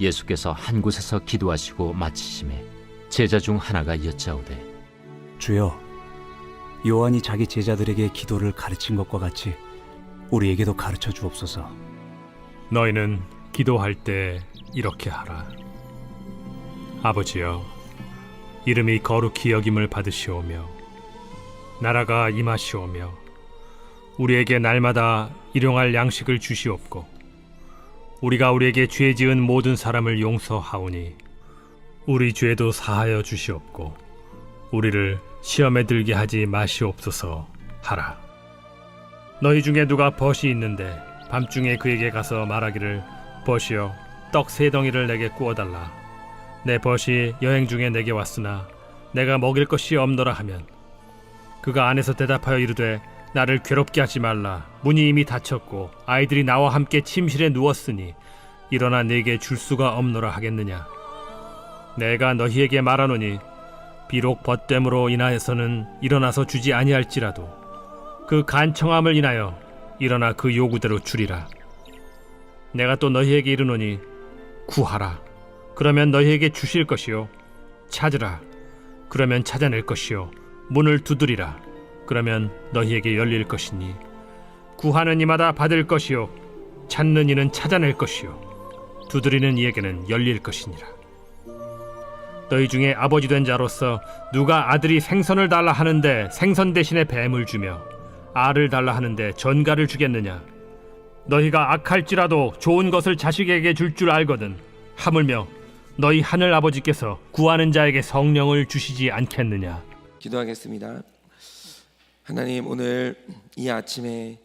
예수께서 한 곳에서 기도하시고 마치심에 제자 중 하나가 여짜오되 주여, 요한이 자기 제자들에게 기도를 가르친 것과 같이 우리에게도 가르쳐 주옵소서. 너희는 기도할 때 이렇게 하라. 아버지여, 이름이 거룩히 여김을 받으시오며 나라가 임하시오며 우리에게 날마다 일용할 양식을 주시옵고 우리가 우리에게 죄 지은 모든 사람을 용서하오니 우리 죄도 사하여 주시옵고 우리를 시험에 들게 하지 마시옵소서 하라. 너희 중에 누가 벗이 있는데 밤중에 그에게 가서 말하기를 벗이여 떡 3덩이를 내게 구워달라. 내 벗이 여행 중에 내게 왔으나 내가 먹일 것이 없노라 하면 그가 안에서 대답하여 이르되 나를 괴롭게 하지 말라. 문이 이미 닫혔고 아이들이 나와 함께 침실에 누웠으니 일어나 내게 줄 수가 없노라 하겠느냐. 내가 너희에게 말하노니 비록 벗됨으로 인하여서는 일어나서 주지 아니할지라도 그 간청함을 인하여 일어나 그 요구대로 주리라. 내가 또 너희에게 이르노니 구하라. 그러면 너희에게 주실 것이요. 찾으라. 그러면 찾아낼 것이요. 문을 두드리라. 그러면 너희에게 열릴 것이니 구하는 이마다 받을 것이요. 찾는 이는 찾아낼 것이요. 두드리는 이에게는 열릴 것이니라. 너희 중에 아버지 된 자로서 누가 아들이 생선을 달라 하는데 생선 대신에 뱀을 주며 알을 달라 하는데 전갈을 주겠느냐. 너희가 악할지라도 좋은 것을 자식에게 줄 줄 알거든 하물며 너희 하늘 아버지께서 구하는 자에게 성령을 주시지 않겠느냐. 기도하겠습니다. 하나님, 오늘 이 아침에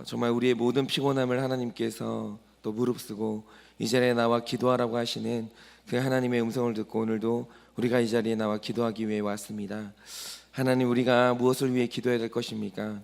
정말 우리의 모든 피곤함을 하나님께서 또 무릅쓰고 이 자리에 나와 기도하라고 하시는 그 하나님의 음성을 듣고 오늘도 우리가 이 자리에 나와 기도하기 위해 왔습니다. 하나님, 우리가 무엇을 위해 기도해야 될 것입니까?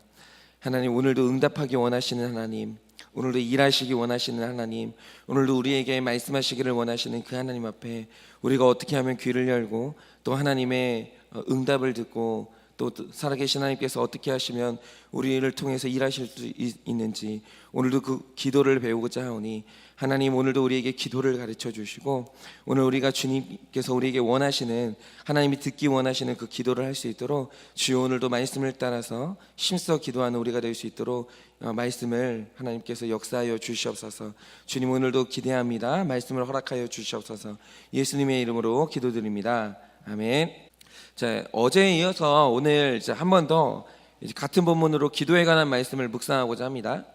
하나님, 오늘도 응답하기 원하시는 하나님, 오늘도 일하시기 원하시는 하나님, 오늘도 우리에게 말씀하시기를 원하시는 그 하나님 앞에 우리가 어떻게 하면 귀를 열고 또 하나님의 응답을 듣고 또 살아계신 하나님께서 어떻게 하시면 우리를 통해서 일하실 수 있는지 오늘도 그 기도를 배우고자 하오니 하나님, 오늘도 우리에게 기도를 가르쳐 주시고 오늘 우리가 주님께서 우리에게 원하시는, 하나님이 듣기 원하시는 그 기도를 할 수 있도록 주여 오늘도 말씀을 따라서 힘써 기도하는 우리가 될 수 있도록 말씀을 하나님께서 역사하여 주시옵소서. 주님, 오늘도 기대합니다. 말씀을 허락하여 주시옵소서. 예수님의 이름으로 기도드립니다. 아멘. 자, 어제에 이어서 오늘 한 번 더 같은 본문으로 기도에 관한 말씀을 묵상하고자 합니다.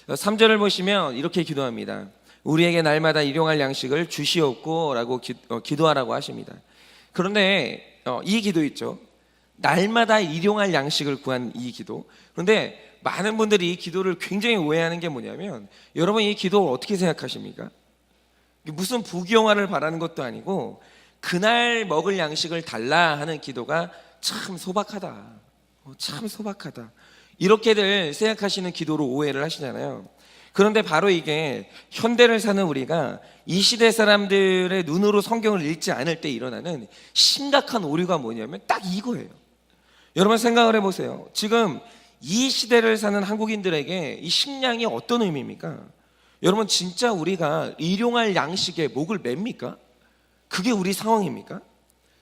3절을 보시면 이렇게 기도합니다. 우리에게 날마다 일용할 양식을 주시옵고 라고 기도하라고 하십니다. 그런데 이 기도 있죠. 날마다 일용할 양식을 구한 이 기도. 그런데 많은 분들이 이 기도를 굉장히 오해하는 게 뭐냐면, 여러분 이 기도를 어떻게 생각하십니까? 무슨 부귀영화를 바라는 것도 아니고 그날 먹을 양식을 달라 하는 기도가 참 소박하다, 참 소박하다, 이렇게들 생각하시는 기도로 오해를 하시잖아요. 그런데 바로 이게 현대를 사는 우리가 이 시대 사람들의 눈으로 성경을 읽지 않을 때 일어나는 심각한 오류가 뭐냐면 딱 이거예요. 여러분 생각을 해보세요. 지금 이 시대를 사는 한국인들에게 이 식량이 어떤 의미입니까? 여러분 진짜 우리가 일용할 양식에 목을 맵니까? 그게 우리 상황입니까?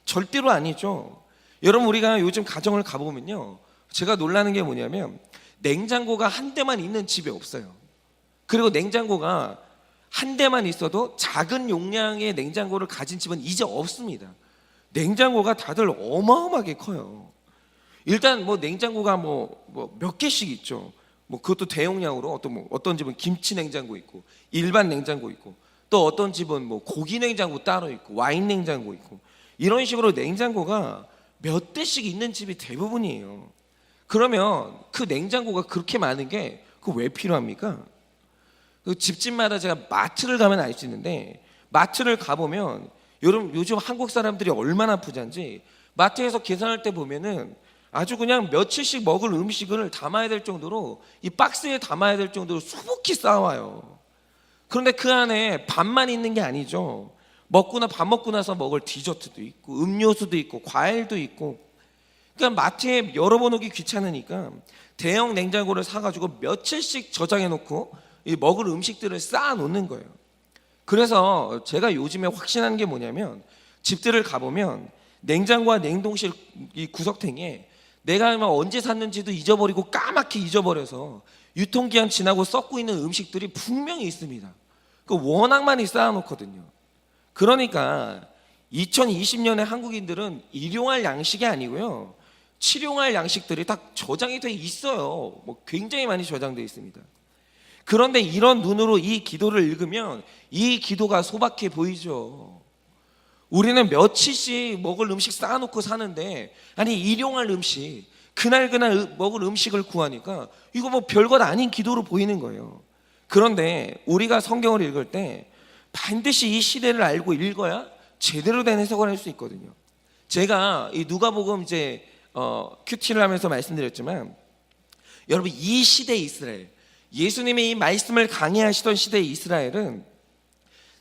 절대로 아니죠. 여러분 우리가 요즘 가정을 가보면요, 제가 놀라는 게 뭐냐면 냉장고가 한 대만 있는 집이 없어요. 그리고 냉장고가 한 대만 있어도 작은 용량의 냉장고를 가진 집은 이제 없습니다. 냉장고가 다들 어마어마하게 커요. 일단 뭐 냉장고가 뭐 몇 개씩 있죠. 뭐 그것도 대용량으로 어떤 집은 김치 냉장고 있고 일반 냉장고 있고 또 어떤 집은 뭐 고기 냉장고 따로 있고 와인 냉장고 있고 이런 식으로 냉장고가 몇 대씩 있는 집이 대부분이에요. 그러면 그 냉장고가 그렇게 많은 게 그 왜 필요합니까? 그 집집마다 제가 마트를 가면 알 수 있는데, 마트를 가보면 여러분 요즘 한국 사람들이 얼마나 부자인지 마트에서 계산할 때 보면은 아주 그냥 며칠씩 먹을 음식을 담아야 될 정도로 이 박스에 담아야 될 정도로 수북히 쌓아와요. 그런데 그 안에 밥만 있는 게 아니죠. 밥 먹고 나서 먹을 디저트도 있고 음료수도 있고 과일도 있고. 그러니까 마트에 열어보기 귀찮으니까 대형 냉장고를 사가지고 며칠씩 저장해 놓고 이 먹을 음식들을 쌓아 놓는 거예요. 그래서 제가 요즘에 확신하는 게 뭐냐면 집들을 가보면 냉장고와 냉동실 이 구석탱이에 내가 언제 샀는지도 잊어버리고 까맣게 잊어버려서 유통기한 지나고 썩고 있는 음식들이 분명히 있습니다. 그 워낙 많이 쌓아놓거든요. 그러니까 2020년에 한국인들은 일용할 양식이 아니고요, 치룡할 양식들이 다 저장이 돼 있어요. 뭐 굉장히 많이 저장돼 있습니다. 그런데 이런 눈으로 이 기도를 읽으면 이 기도가 소박해 보이죠. 우리는 며칠씩 먹을 음식 쌓아놓고 사는데, 아니 일용할 음식, 그날 먹을 음식을 구하니까 이거 뭐 별것 아닌 기도로 보이는 거예요. 그런데 우리가 성경을 읽을 때 반드시 이 시대를 알고 읽어야 제대로 된 해석을 할 수 있거든요. 제가 이 누가복음 이제 큐티를 하면서 말씀드렸지만, 여러분 이 시대 이스라엘, 예수님이 이 말씀을 강해하시던 시대의 이스라엘은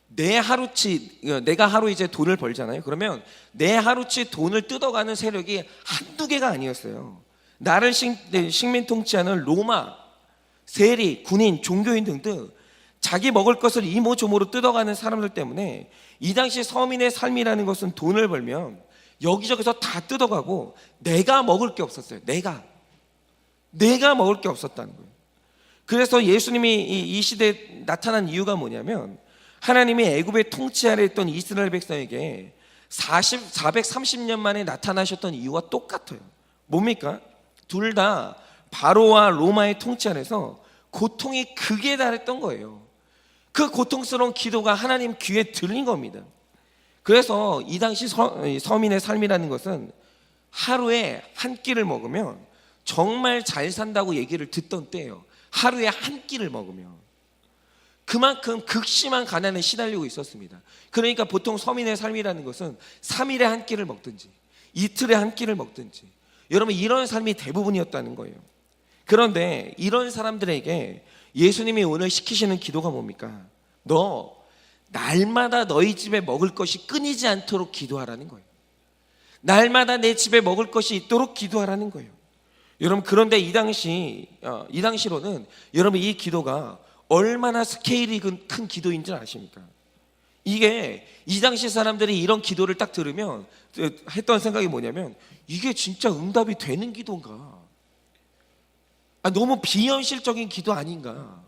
내가 하루 이제 돈을 벌잖아요. 그러면 내 하루치 돈을 뜯어가는 세력이 한두 개가 아니었어요. 나를 식민 통치하는 로마, 세리, 군인, 종교인 등등 자기 먹을 것을 이모저모로 뜯어가는 사람들 때문에 이 당시 서민의 삶이라는 것은 돈을 벌면 여기저기서 다 뜯어가고 내가 먹을 게 없었어요. 내가 먹을 게 없었다는 거예요. 그래서 예수님이 이 시대에 나타난 이유가 뭐냐면, 하나님이 애굽의 통치 아래 있던 이스라엘 백성에게 430년 만에 나타나셨던 이유와 똑같아요. 뭡니까? 둘 다 바로와 로마의 통치 아래서 고통이 극에 달했던 거예요. 그 고통스러운 기도가 하나님 귀에 들린 겁니다. 그래서 이 당시 서민의 삶이라는 것은 하루에 한 끼를 먹으면 정말 잘 산다고 얘기를 듣던 때예요. 하루에 한 끼를 먹으면 그만큼 극심한 가난에 시달리고 있었습니다. 그러니까 보통 서민의 삶이라는 것은 3일에 한 끼를 먹든지 이틀에 한 끼를 먹든지, 여러분 이런 삶이 대부분이었다는 거예요. 그런데 이런 사람들에게 예수님이 오늘 시키시는 기도가 뭡니까? 너 날마다 너희 집에 먹을 것이 끊이지 않도록 기도하라는 거예요. 날마다 내 집에 먹을 것이 있도록 기도하라는 거예요. 여러분 그런데 이 당시로는 여러분 이 기도가 얼마나 스케일이 큰 기도인 줄 아십니까? 이게 이 당시 사람들이 이런 기도를 딱 들으면 했던 생각이 뭐냐면, 이게 진짜 응답이 되는 기도인가? 너무 비현실적인 기도 아닌가?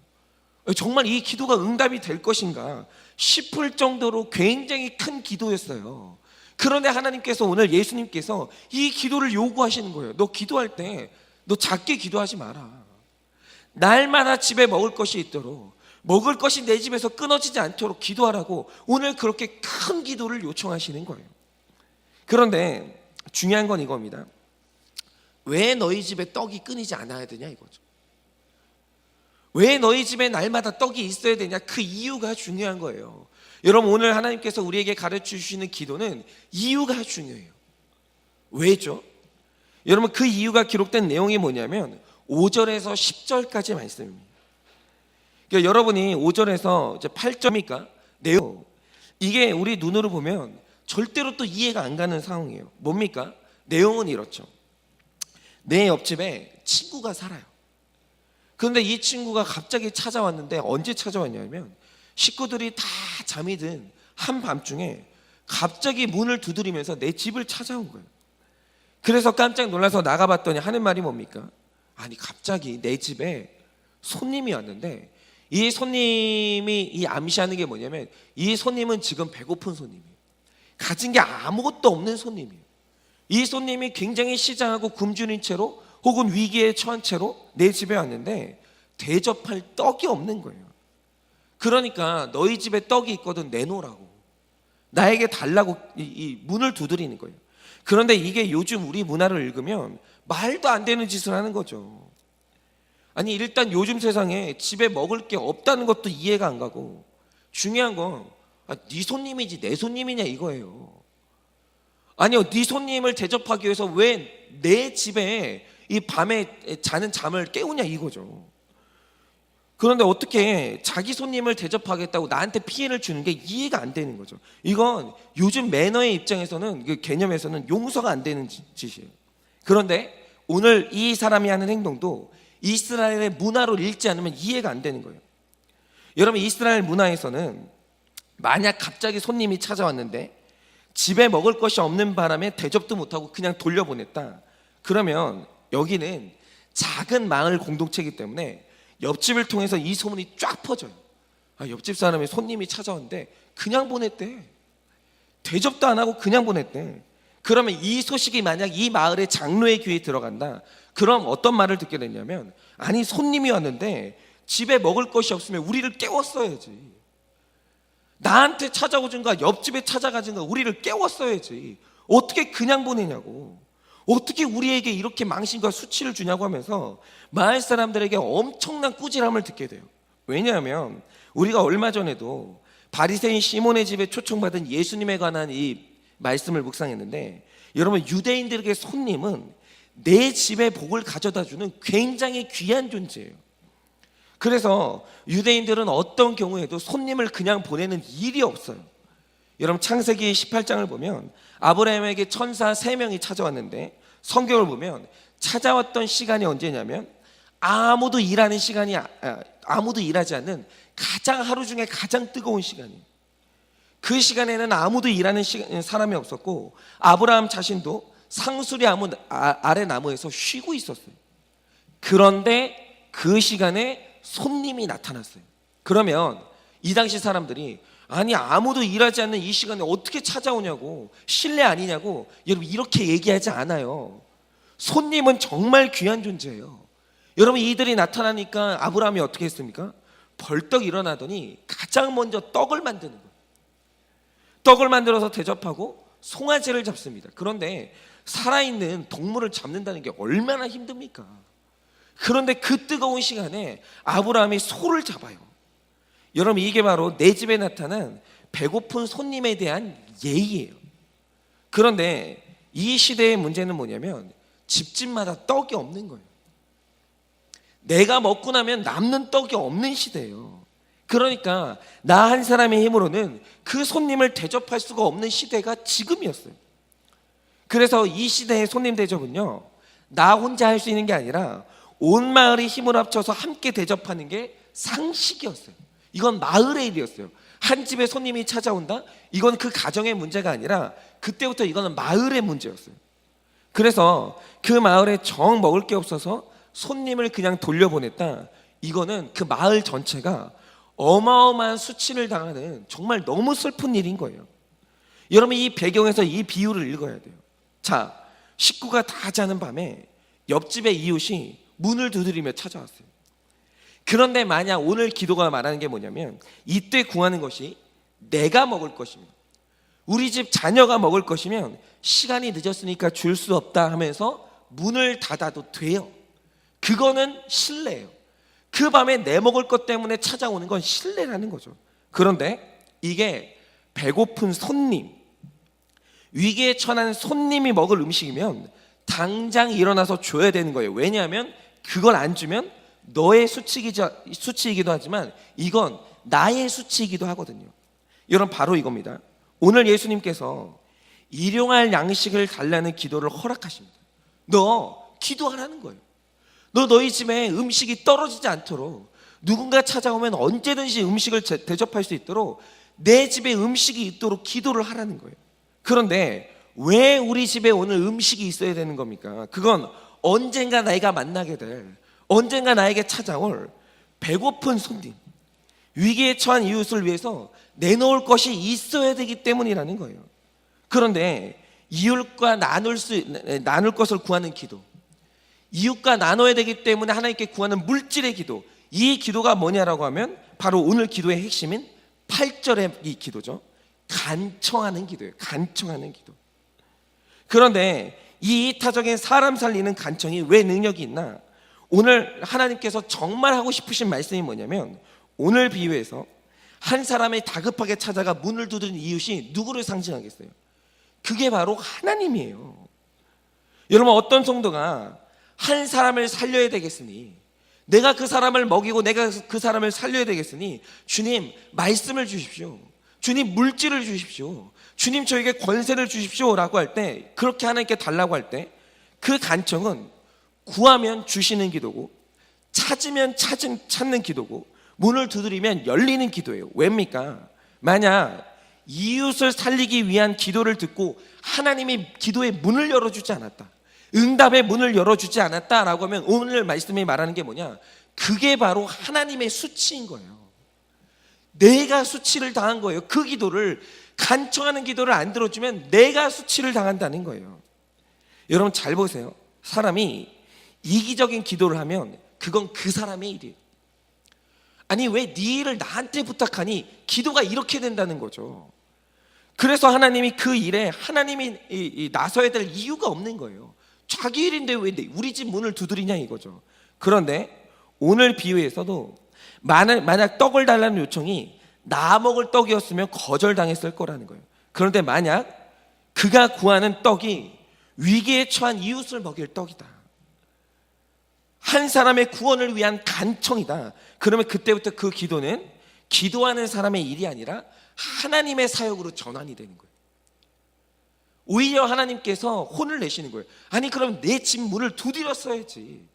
정말 이 기도가 응답이 될 것인가 싶을 정도로 굉장히 큰 기도였어요. 그런데 하나님께서 오늘 예수님께서 이 기도를 요구하시는 거예요. 너 기도할 때 너 작게 기도하지 마라. 날마다 집에 먹을 것이 있도록, 먹을 것이 내 집에서 끊어지지 않도록 기도하라고 오늘 그렇게 큰 기도를 요청하시는 거예요. 그런데 중요한 건 이겁니다. 왜 너희 집에 떡이 끊이지 않아야 되냐 이거죠. 왜 너희 집에 날마다 떡이 있어야 되냐, 그 이유가 중요한 거예요. 여러분 오늘 하나님께서 우리에게 가르쳐 주시는 기도는 이유가 중요해요. 왜죠? 여러분 그 이유가 기록된 내용이 뭐냐면 5절에서 10절까지 말씀입니다. 그러니까 여러분이 5절에서 이제 8절입니까? 내용, 이게 우리 눈으로 보면 절대로 또 이해가 안 가는 상황이에요. 뭡니까? 내용은 이렇죠. 내 옆집에 친구가 살아요. 그런데 이 친구가 갑자기 찾아왔는데, 언제 찾아왔냐면 식구들이 다 잠이 든 한밤중에 갑자기 문을 두드리면서 내 집을 찾아온 거예요. 그래서 깜짝 놀라서 나가봤더니 하는 말이 뭡니까? 아니 갑자기 내 집에 손님이 왔는데, 이 손님이 이 암시하는 게 뭐냐면, 이 손님은 지금 배고픈 손님이에요. 가진 게 아무것도 없는 손님이에요. 이 손님이 굉장히 시장하고 굶주린 채로 혹은 위기에 처한 채로 내 집에 왔는데 대접할 떡이 없는 거예요. 그러니까 너희 집에 떡이 있거든 내놓으라고, 나에게 달라고 이 문을 두드리는 거예요. 그런데 이게 요즘 우리 문화를 읽으면 말도 안 되는 짓을 하는 거죠. 아니 일단 요즘 세상에 집에 먹을 게 없다는 것도 이해가 안 가고, 중요한 건 네 손님이지 내 손님이냐 이거예요. 아니요, 네 손님을 대접하기 위해서 왜 내 집에 이 밤에 자는 잠을 깨우냐 이거죠. 그런데 어떻게 자기 손님을 대접하겠다고 나한테 피해를 주는 게 이해가 안 되는 거죠. 이건 요즘 매너의 입장에서는, 그 개념에서는 용서가 안 되는 짓이에요. 그런데 오늘 이 사람이 하는 행동도 이스라엘의 문화로 읽지 않으면 이해가 안 되는 거예요. 여러분 이스라엘 문화에서는 만약 갑자기 손님이 찾아왔는데 집에 먹을 것이 없는 바람에 대접도 못하고 그냥 돌려보냈다. 그러면 여기는 작은 마을 공동체이기 때문에 옆집을 통해서 이 소문이 쫙 퍼져요. 옆집 사람이 손님이 찾아왔는데 그냥 보냈대. 대접도 안 하고 그냥 보냈대. 그러면 이 소식이 만약 이 마을의 장로의 귀에 들어간다. 그럼 어떤 말을 듣게 됐냐면, 아니 손님이 왔는데 집에 먹을 것이 없으면 우리를 깨웠어야지. 나한테 찾아오든가 옆집에 찾아가든가 우리를 깨웠어야지. 어떻게 그냥 보내냐고. 어떻게 우리에게 이렇게 망신과 수치를 주냐고 하면서 마을 사람들에게 엄청난 꾸지람을 듣게 돼요. 왜냐하면 우리가 얼마 전에도 바리새인 시몬의 집에 초청받은 예수님에 관한 이 말씀을 묵상했는데, 여러분 유대인들에게 손님은 내 집에 복을 가져다 주는 굉장히 귀한 존재예요. 그래서 유대인들은 어떤 경우에도 손님을 그냥 보내는 일이 없어요. 여러분 창세기 18장을 보면 아브라함에게 천사 3명이 찾아왔는데, 성경을 보면 찾아왔던 시간이 언제냐면 아무도 일하지 않는 가장 하루 중에 가장 뜨거운 시간이에요. 그 시간에는 아무도 일하는 사람이 없었고 아브라함 자신도 상수리 아래 나무에서 쉬고 있었어요. 그런데 그 시간에 손님이 나타났어요. 그러면 이 당시 사람들이 아니 아무도 일하지 않는 이 시간에 어떻게 찾아오냐고, 실례 아니냐고 여러분 이렇게 얘기하지 않아요. 손님은 정말 귀한 존재예요. 여러분 이들이 나타나니까 아브라함이 어떻게 했습니까? 벌떡 일어나더니 가장 먼저 떡을 만드는 거예요. 떡을 만들어서 대접하고 송아지를 잡습니다. 그런데 살아있는 동물을 잡는다는 게 얼마나 힘듭니까? 그런데 그 뜨거운 시간에 아브라함이 소를 잡아요. 여러분 이게 바로 내 집에 나타난 배고픈 손님에 대한 예의예요. 그런데 이 시대의 문제는 뭐냐면 집집마다 떡이 없는 거예요. 내가 먹고 나면 남는 떡이 없는 시대예요. 그러니까 나 한 사람의 힘으로는 그 손님을 대접할 수가 없는 시대가 지금이었어요. 그래서 이 시대의 손님 대접은요, 나 혼자 할 수 있는 게 아니라 온 마을이 힘을 합쳐서 함께 대접하는 게 상식이었어요. 이건 마을의 일이었어요. 한 집에 손님이 찾아온다? 이건 그 가정의 문제가 아니라 그때부터 이거는 마을의 문제였어요. 그래서 그 마을에 정 먹을 게 없어서 손님을 그냥 돌려보냈다. 이거는 그 마을 전체가 어마어마한 수치를 당하는 정말 너무 슬픈 일인 거예요. 여러분 이 배경에서 이 비유를 읽어야 돼요. 자, 식구가 다 자는 밤에 옆집의 이웃이 문을 두드리며 찾아왔어요. 그런데 만약 오늘 기도가 말하는 게 뭐냐면 이때 구하는 것이 내가 먹을 것이면, 우리 집 자녀가 먹을 것이면 시간이 늦었으니까 줄 수 없다 하면서 문을 닫아도 돼요. 그거는 신뢰예요. 그 밤에 내 먹을 것 때문에 찾아오는 건 신뢰라는 거죠. 그런데 이게 배고픈 손님, 위기에 처한 손님이 먹을 음식이면 당장 일어나서 줘야 되는 거예요. 왜냐하면 그걸 안 주면 너의 수치이기도 하지만 이건 나의 수치이기도 하거든요. 여러분 바로 이겁니다. 오늘 예수님께서 일용할 양식을 달라는 기도를 허락하십니다. 너 기도하라는 거예요. 너희 집에 음식이 떨어지지 않도록, 누군가 찾아오면 언제든지 음식을 대접할 수 있도록 내 집에 음식이 있도록 기도를 하라는 거예요. 그런데 왜 우리 집에 오늘 음식이 있어야 되는 겁니까? 그건 언젠가 내가 만나게 될, 언젠가 나에게 찾아올 배고픈 손님, 위기에 처한 이웃을 위해서 내놓을 것이 있어야 되기 때문이라는 거예요. 그런데 이웃과 나눌 것을 구하는 기도, 이웃과 나눠야 되기 때문에 하나님께 구하는 물질의 기도, 이 기도가 뭐냐라고 하면 바로 오늘 기도의 핵심인 8절의 이 기도죠. 간청하는 기도예요. 간청하는 기도. 그런데 이 이타적인 사람 살리는 간청이 왜 능력이 있나? 오늘 하나님께서 정말 하고 싶으신 말씀이 뭐냐면, 오늘 비유에서 한 사람이 다급하게 찾아가 문을 두드린 이웃이 누구를 상징하겠어요? 그게 바로 하나님이에요. 여러분 어떤 성도가 한 사람을 살려야 되겠으니, 내가 그 사람을 먹이고 내가 그 사람을 살려야 되겠으니 주님 말씀을 주십시오, 주님 물질을 주십시오, 주님 저에게 권세를 주십시오 라고 할 때, 그렇게 하나님께 달라고 할 때 그 간청은 구하면 주시는 기도고, 찾으면 찾는 기도고, 문을 두드리면 열리는 기도예요. 왜입니까? 만약 이웃을 살리기 위한 기도를 듣고 하나님이 기도의 문을 열어주지 않았다, 응답의 문을 열어주지 않았다라고 하면 오늘 말씀이 말하는 게 뭐냐? 그게 바로 하나님의 수치인 거예요. 내가 수치를 당한 거예요. 그 기도를, 간청하는 기도를 안 들어주면 내가 수치를 당한다는 거예요. 여러분 잘 보세요. 사람이 이기적인 기도를 하면 그건 그 사람의 일이에요. 아니 왜 네 일을 나한테 부탁하니? 기도가 이렇게 된다는 거죠. 그래서 하나님이 그 일에 하나님이 나서야 될 이유가 없는 거예요. 자기 일인데 왜 우리 집 문을 두드리냐 이거죠. 그런데 오늘 비유에서도 만약 떡을 달라는 요청이 나 먹을 떡이었으면 거절당했을 거라는 거예요. 그런데 만약 그가 구하는 떡이 위기에 처한 이웃을 먹일 떡이다, 한 사람의 구원을 위한 간청이다, 그러면 그때부터 그 기도는 기도하는 사람의 일이 아니라 하나님의 사역으로 전환이 되는 거예요. 오히려 하나님께서 혼을 내시는 거예요. 아니 그럼 내 집 문을 두드렸어야지,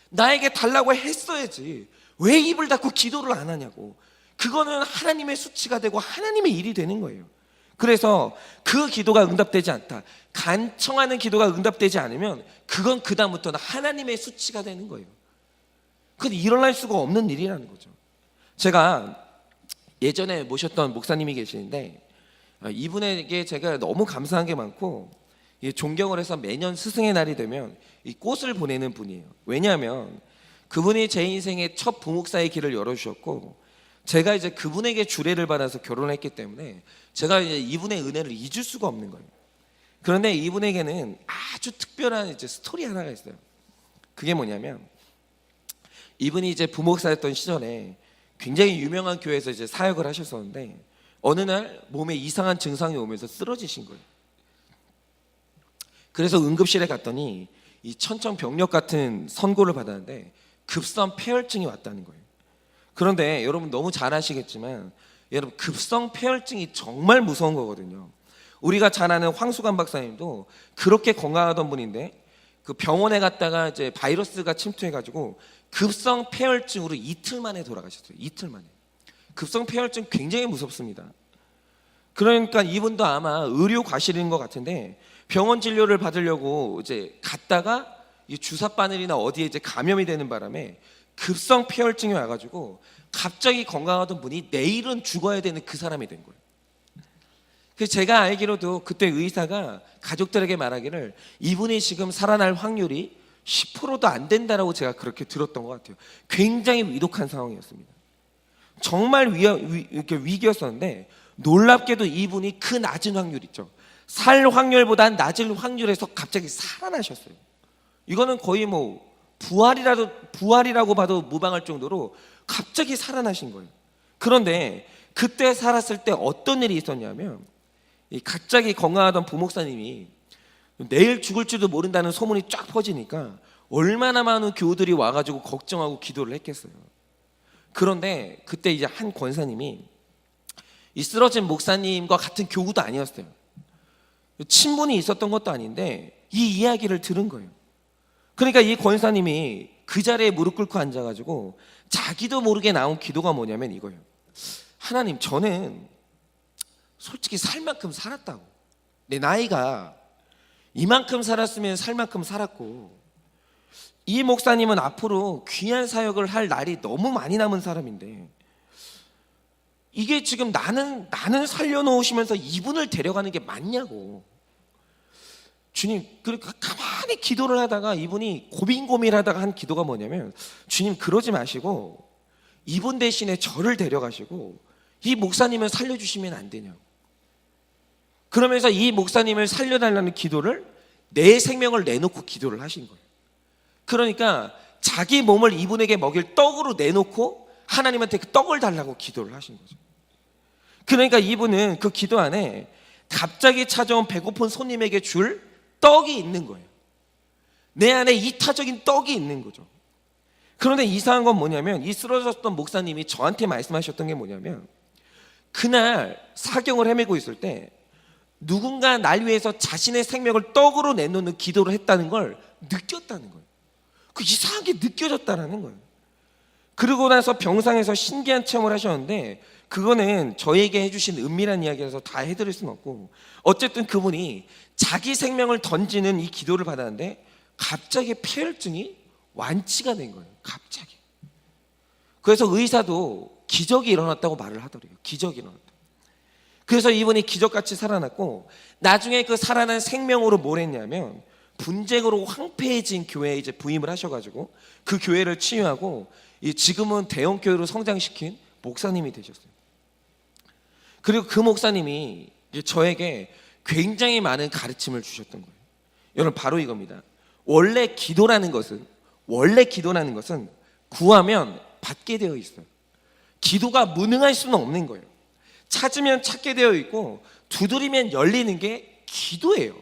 나에게 달라고 했어야지, 왜 입을 닫고 기도를 안 하냐고. 그거는 하나님의 수치가 되고 하나님의 일이 되는 거예요. 그래서 그 기도가 응답되지 않다, 간청하는 기도가 응답되지 않으면 그건 그 다음부터는 하나님의 수치가 되는 거예요. 그건 일어날 수가 없는 일이라는 거죠. 제가 예전에 모셨던 목사님이 계시는데 이분에게 제가 너무 감사한 게 많고 존경을 해서 매년 스승의 날이 되면 이 꽃을 보내는 분이에요. 왜냐하면 그분이 제 인생의 첫 부목사의 길을 열어주셨고 제가 이제 그분에게 주례를 받아서 결혼했기 때문에 제가 이제 이분의 은혜를 잊을 수가 없는 거예요. 그런데 이분에게는 아주 특별한 이제 스토리 하나가 있어요. 그게 뭐냐면 이분이 이제 부목사였던 시절에 굉장히 유명한 교회에서 이제 사역을 하셨었는데 어느 날 몸에 이상한 증상이 오면서 쓰러지신 거예요. 그래서 응급실에 갔더니 이 천천병력 같은 선고를 받았는데 급성 폐혈증이 왔다는 거예요. 그런데 여러분 너무 잘 아시겠지만 여러분 급성 폐혈증이 정말 무서운 거거든요. 우리가 잘 아는 황수관 박사님도 그렇게 건강하던 분인데 그 병원에 갔다가 이제 바이러스가 침투해가지고 급성 폐혈증으로 이틀 만에 돌아가셨어요. 이틀 만에. 급성 폐혈증 굉장히 무섭습니다. 그러니까 이분도 아마 의료 과실인 것 같은데 병원 진료를 받으려고 이제 갔다가 이 주사 바늘이나 어디에 이제 감염이 되는 바람에 급성 폐혈증이 와가지고 갑자기 건강하던 분이 내일은 죽어야 되는 그 사람이 된 거예요. 그래서 제가 알기로도 그때 의사가 가족들에게 말하기를 이분이 지금 살아날 확률이 10%도 안 된다라고 제가 그렇게 들었던 것 같아요. 굉장히 위독한 상황이었습니다. 정말 이렇게 위기였었는데 놀랍게도 이분이 그 낮은 확률 있죠. 살 확률보다 낮은 확률에서 갑자기 살아나셨어요. 이거는 거의 뭐 부활이라고 봐도 무방할 정도로 갑자기 살아나신 거예요. 그런데 그때 살았을 때 어떤 일이 있었냐면 이 갑자기 건강하던 부목사님이 내일 죽을지도 모른다는 소문이 쫙 퍼지니까 얼마나 많은 교우들이 와가지고 걱정하고 기도를 했겠어요. 그런데 그때 이제 한 권사님이 이 쓰러진 목사님과 같은 교우도 아니었어요. 친분이 있었던 것도 아닌데 이 이야기를 들은 거예요. 그러니까 이 권사님이 그 자리에 무릎 꿇고 앉아가지고 자기도 모르게 나온 기도가 뭐냐면 이거예요. 하나님, 저는 솔직히 살 만큼 살았다고. 내 나이가 이만큼 살았으면 살 만큼 살았고 이 목사님은 앞으로 귀한 사역을 할 날이 너무 많이 남은 사람인데 이게 지금 나는 살려놓으시면서 이분을 데려가는 게 맞냐고. 주님, 그러니까 가만히 기도를 하다가 이분이 고민하다가 한 기도가 뭐냐면 주님, 그러지 마시고 이분 대신에 저를 데려가시고 이 목사님을 살려주시면 안 되냐고. 그러면서 이 목사님을 살려달라는 기도를 내 생명을 내놓고 기도를 하신 거예요. 그러니까 자기 몸을 이분에게 먹일 떡으로 내놓고 하나님한테 그 떡을 달라고 기도를 하신 거죠. 그러니까 이분은 그 기도 안에 갑자기 찾아온 배고픈 손님에게 줄 떡이 있는 거예요. 내 안에 이타적인 떡이 있는 거죠. 그런데 이상한 건 뭐냐면 이 쓰러졌던 목사님이 저한테 말씀하셨던 게 뭐냐면 그날 사경을 헤매고 있을 때 누군가 날 위해서 자신의 생명을 떡으로 내놓는 기도를 했다는 걸 느꼈다는 거예요. 그 이상하게 느껴졌다는 거예요. 그러고 나서 병상에서 신기한 체험을 하셨는데 그거는 저에게 해주신 은밀한 이야기라서 다 해드릴 수는 없고, 어쨌든 그분이 자기 생명을 던지는 이 기도를 받았는데 갑자기 폐혈증이 완치가 된 거예요. 갑자기. 그래서 의사도 기적이 일어났다고 말을 하더래요. 기적이 일어났다. 그래서 이분이 기적같이 살아났고, 나중에 그 살아난 생명으로 뭘 했냐면 분쟁으로 황폐해진 교회에 이제 부임을 하셔가지고 그 교회를 치유하고 지금은 대형 교회로 성장시킨 목사님이 되셨어요. 그리고 그 목사님이 저에게 굉장히 많은 가르침을 주셨던 거예요. 여러분, 바로 이겁니다. 원래 기도라는 것은 구하면 받게 되어 있어요. 기도가 무능할 수는 없는 거예요. 찾으면 찾게 되어 있고 두드리면 열리는 게 기도예요.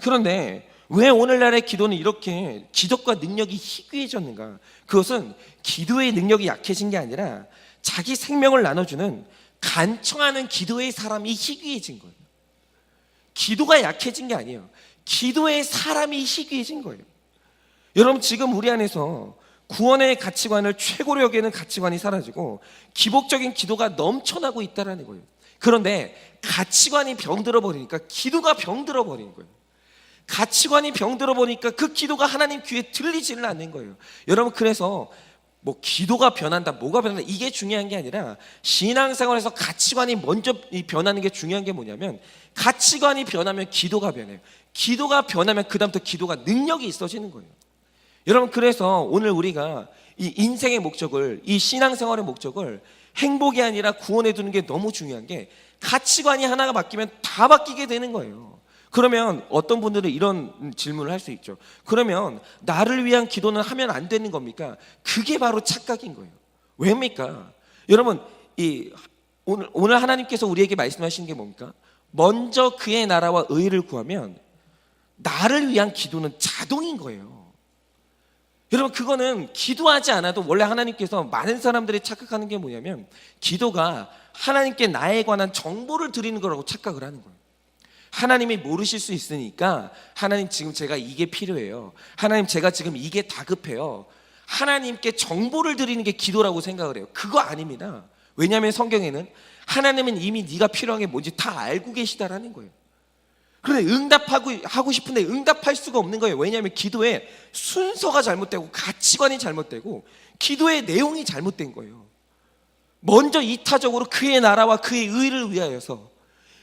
그런데 왜 오늘날의 기도는 이렇게 기적과 능력이 희귀해졌는가? 그것은 기도의 능력이 약해진 게 아니라 자기 생명을 나눠주는 간청하는 기도의 사람이 희귀해진 거예요. 기도가 약해진 게 아니에요. 기도의 사람이 희귀해진 거예요. 여러분, 지금 우리 안에서 구원의 가치관을 최고로 여기는 가치관이 사라지고 기복적인 기도가 넘쳐나고 있다는 거예요. 그런데 가치관이 병들어 버리니까 기도가 병들어 버리는 거예요. 가치관이 병들어 보니까 그 기도가 하나님 귀에 들리지를 않는 거예요. 여러분, 그래서 뭐 기도가 변한다, 뭐가 변한다, 이게 중요한 게 아니라 신앙생활에서 가치관이 먼저 변하는 게 중요한 게 뭐냐면, 가치관이 변하면 기도가 변해요. 기도가 변하면 그다음부터 기도가 능력이 있어지는 거예요. 여러분, 그래서 오늘 우리가 이 인생의 목적을, 이 신앙생활의 목적을 행복이 아니라 구원에 두는 게 너무 중요한 게, 가치관이 하나가 바뀌면 다 바뀌게 되는 거예요. 그러면 어떤 분들은 이런 질문을 할 수 있죠. 그러면 나를 위한 기도는 하면 안 되는 겁니까? 그게 바로 착각인 거예요. 왜입니까? 여러분, 오늘 하나님께서 우리에게 말씀하시는 게 뭡니까? 먼저 그의 나라와 의를 구하면 나를 위한 기도는 자동인 거예요. 여러분, 그거는 기도하지 않아도 원래 하나님께서 많은 사람들이 착각하는 게 뭐냐면, 기도가 하나님께 나에 관한 정보를 드리는 거라고 착각을 하는 거예요. 하나님이 모르실 수 있으니까, 하나님 지금 제가 이게 필요해요, 하나님 제가 지금 이게 다급해요, 하나님께 정보를 드리는 게 기도라고 생각을 해요. 그거 아닙니다. 왜냐하면 성경에는 하나님은 이미 네가 필요한 게 뭔지 다 알고 계시다라는 거예요. 그런데 하고 싶은데 응답할 수가 없는 거예요. 왜냐하면 기도의 순서가 잘못되고 가치관이 잘못되고 기도의 내용이 잘못된 거예요. 먼저 이타적으로 그의 나라와 그의 의를 위하여서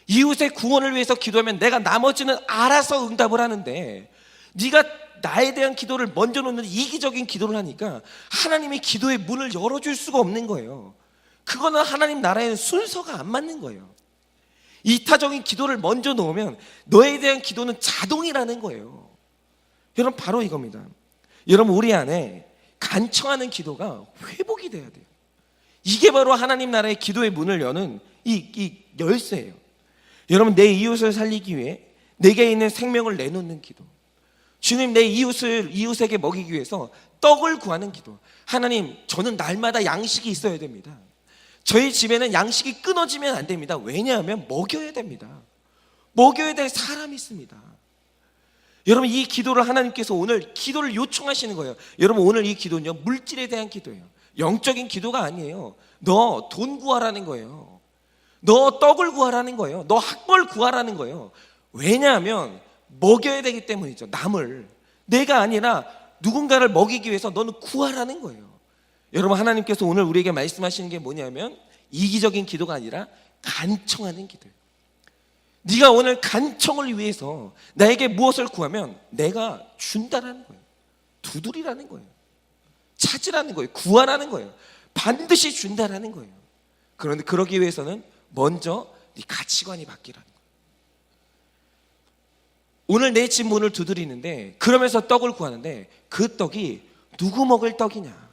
이웃의 구원을 위해서 기도하면 내가 나머지는 알아서 응답을 하는데, 네가 나에 대한 기도를 먼저 놓는 이기적인 기도를 하니까 하나님이 기도의 문을 열어줄 수가 없는 거예요. 그거는 하나님 나라에는 순서가 안 맞는 거예요. 이타적인 기도를 먼저 놓으면 너에 대한 기도는 자동이라는 거예요. 여러분, 바로 이겁니다. 여러분, 우리 안에 간청하는 기도가 회복이 돼야 돼요. 이게 바로 하나님 나라의 기도의 문을 여는 이 열쇠예요. 여러분, 내 이웃을 살리기 위해 내게 있는 생명을 내놓는 기도, 주님, 내 이웃에게 먹이기 위해서 떡을 구하는 기도. 하나님, 저는 날마다 양식이 있어야 됩니다. 저희 집에는 양식이 끊어지면 안 됩니다. 왜냐하면 먹여야 됩니다. 먹여야 될 사람이 있습니다. 여러분, 이 기도를 하나님께서 오늘 기도를 요청하시는 거예요. 여러분, 오늘 이 기도는요, 물질에 대한 기도예요. 영적인 기도가 아니에요. 너 돈 구하라는 거예요. 너 떡을 구하라는 거예요. 너 학벌 구하라는 거예요. 왜냐하면 먹여야 되기 때문이죠. 남을, 내가 아니라 누군가를 먹이기 위해서 너는 구하라는 거예요. 여러분, 하나님께서 오늘 우리에게 말씀하시는 게 뭐냐면 이기적인 기도가 아니라 간청하는 기도예요. 네가 오늘 간청을 위해서 나에게 무엇을 구하면 내가 준다라는 거예요. 두드리라는 거예요. 찾으라는 거예요. 구하라는 거예요. 반드시 준다라는 거예요. 그런데 그러기 위해서는 먼저 네 가치관이 바뀌라는 거예요. 오늘 내 집 문을 두드리는데, 그러면서 떡을 구하는데 그 떡이 누구 먹을 떡이냐?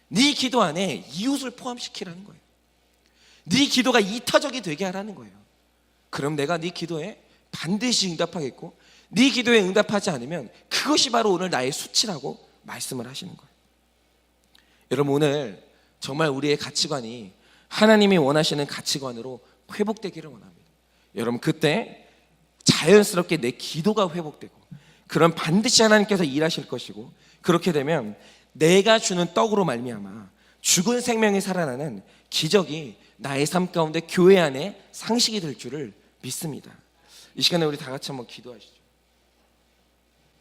네 기도 안에 이웃을 포함시키라는 거예요. 네 기도가 이타적이 되게 하라는 거예요. 그럼 내가 네 기도에 반드시 응답하겠고, 네 기도에 응답하지 않으면 그것이 바로 오늘 나의 수치라고 말씀을 하시는 거예요. 여러분, 오늘 정말 우리의 가치관이 하나님이 원하시는 가치관으로 회복되기를 원합니다. 여러분, 그때 자연스럽게 내 기도가 회복되고, 그럼 반드시 하나님께서 일하실 것이고, 그렇게 되면 내가 주는 떡으로 말미암아 죽은 생명이 살아나는 기적이 나의 삶 가운데 교회 안에 상식이 될 줄을 믿습니다. 이 시간에 우리 다 같이 한번 기도하시죠.